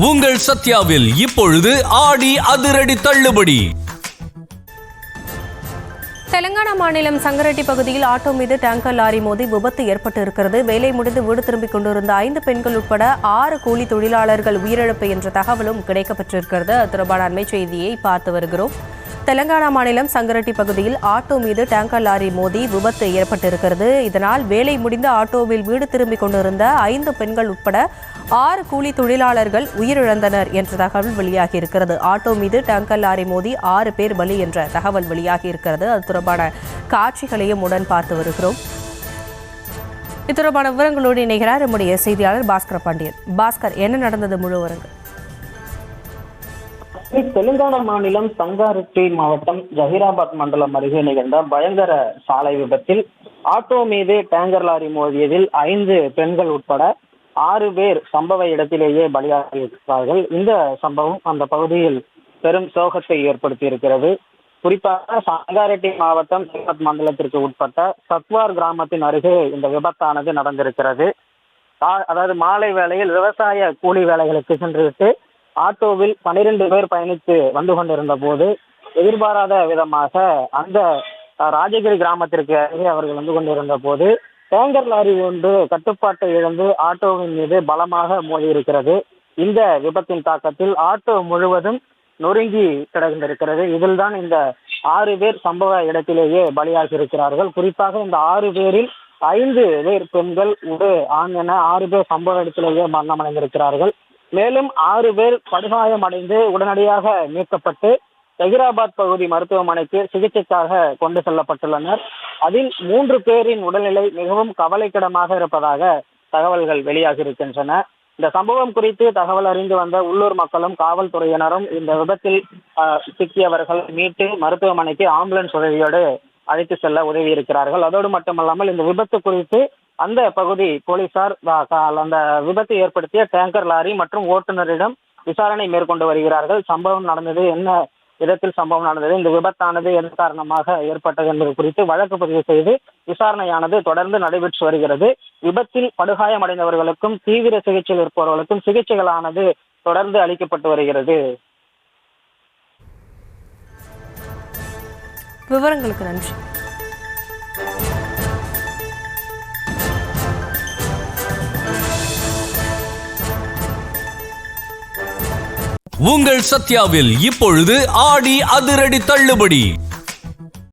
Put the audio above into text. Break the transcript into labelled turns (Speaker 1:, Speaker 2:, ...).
Speaker 1: உங்கள் சத்யாவில் இப்பொழுது ஆடி அதிரடி தள்ளுபடி.
Speaker 2: தெலங்கானா மாநிலம் சங்கரெட்டி பகுதியில் ஆட்டோ மீது டேங்கர் லாரி மோதி விபத்து ஏற்பட்டு இருக்கிறது. வேலை முடிந்து வீடு திரும்பிக் கொண்டிருந்த 5 பெண்கள் உட்பட 6 கூலி தொழிலாளர்கள் உயிரிழப்பு என்ற தகவலும் கிடைக்கப்பட்டிருக்கிறது. அது தொடர்பான அண்மை செய்தியை பார்த்து வருகிறோம். தெலங்கானா மாநிலம் சங்கரெட்டி பகுதியில் ஆட்டோ மீது டேங்கர் லாரி மோதி விபத்து ஏற்பட்டிருக்கிறது. இதனால் வேலை முடிந்த ஆட்டோவில் வீடு திரும்பிக் கொண்டிருந்த 5 பெண்கள் உட்பட 6 கூலி தொழிலாளர்கள் உயிரிழந்தனர் என்ற தகவல் வெளியாகி இருக்கிறது. ஆட்டோ மீது டேங்கர் லாரி மோதி 6 பேர் பலி என்ற தகவல் வெளியாகி இருக்கிறது. அது தொடர்பான காட்சிகளையும் உடன் பார்த்து வருகிறோம். இது தொடர்பான விவரங்களோடு இணைகிறார் நம்முடைய செய்தியாளர் பாஸ்கர் பாண்டியன். பாஸ்கர், என்ன நடந்தது முழு விவரங்கள்?
Speaker 3: தெலுங்கானா மாநிலம் சங்காரெட்டி மாவட்டம் ஜஹீராபாத் மண்டலம் அருகே நிகழ்ந்த பயங்கர சாலை விபத்தில் ஆட்டோ மீது டேங்கர் லாரி மோதியதில் 5 பெண்கள் உட்பட 6 பேர் சம்பவ இடத்திலேயே பலியாகியிருக்கிறார்கள். இந்த சம்பவம் அந்த பகுதியில் பெரும் சோகத்தை ஏற்படுத்தி இருக்கிறது. குறிப்பாக சங்காரெட்டி மாவட்டம் மண்டலத்திற்கு உட்பட்ட சத்வார் கிராமத்தின் அருகே இந்த விபத்தானது நடந்திருக்கிறது. அதாவது மாலை வேளையில் விவசாய கூலி வேலைகளுக்கு சென்றுவிட்டு ஆட்டோவில் 12 பேர் பயணித்து வந்து கொண்டிருந்த போது எதிர்பாராத விதமாக அந்த ராஜகிரி கிராமத்திற்கு அருகே அவர்கள் வந்து கொண்டிருந்த போது டேங்கர் லாரி ஒன்று கட்டுப்பாட்டை இழந்து ஆட்டோவின் மீது பலமாக மோதி இருக்கிறது. இந்த விபத்தின் தாக்கத்தில் ஆட்டோ முழுவதும் நொறுங்கி கிடந்திருக்கிறது. இதில் தான் இந்த 6 பேர் சம்பவ இடத்திலேயே பலியாகி இருக்கிறார்கள். குறிப்பாக இந்த 6 பேரில் 5 பேர் பெண்கள், ஒரு ஆண் என 6 பேர் சம்பவ இடத்திலேயே மரணமடைந்திருக்கிறார்கள். மேலும் 6 பேர் படுகாயமடைந்து உடனடியாக மீட்கப்பட்டு ஜஹீராபாத் பகுதி மருத்துவமனைக்கு சிகிச்சைக்காக கொண்டு செல்லப்பட்டுள்ளனர். அதில் 3 பேரின் உடல்நிலை மிகவும் கவலைக்கிடமாக இருப்பதாக தகவல்கள் வெளியாகி இருக்கின்றன. இந்த சம்பவம் குறித்து தகவல் அறிந்து வந்த உள்ளூர் மக்களும் காவல்துறையினரும் இந்த விபத்தில் சிக்கியவர்கள் மீட்டு மருத்துவமனைக்கு ஆம்புலன்ஸ் உதவியோடு அழைத்து செல்ல உதவி இருக்கிறார்கள். அதோடு மட்டுமல்லாமல் இந்த விபத்து குறித்து அந்த பகுதி போலீசார் அந்த விபத்தை ஏற்படுத்திய டேங்கர் லாரி மற்றும் ஓட்டுநரிடம் விசாரணை மேற்கொண்டு வருகிறார்கள். சம்பவம் நடந்தது, என்ன விதத்தில் சம்பவம் நடந்தது, இந்த விபத்தானது எதன் காரணமாக ஏற்பட்டது என்பது குறித்து வழக்கு பதிவு செய்து விசாரணையானது தொடர்ந்து நடைபெற்று வருகிறது. விபத்தில் படுகாயமடைந்தவர்களுக்கும் தீவிர சிகிச்சையில் இருப்பவர்களுக்கும் சிகிச்சைகளானது தொடர்ந்து அளிக்கப்பட்டு வருகிறது.
Speaker 2: விவரங்களுக்கு நன்றி.
Speaker 1: உங்கள் சத்யாவில் இப்பொழுது ஆடி அதிரடி தள்ளுபடி.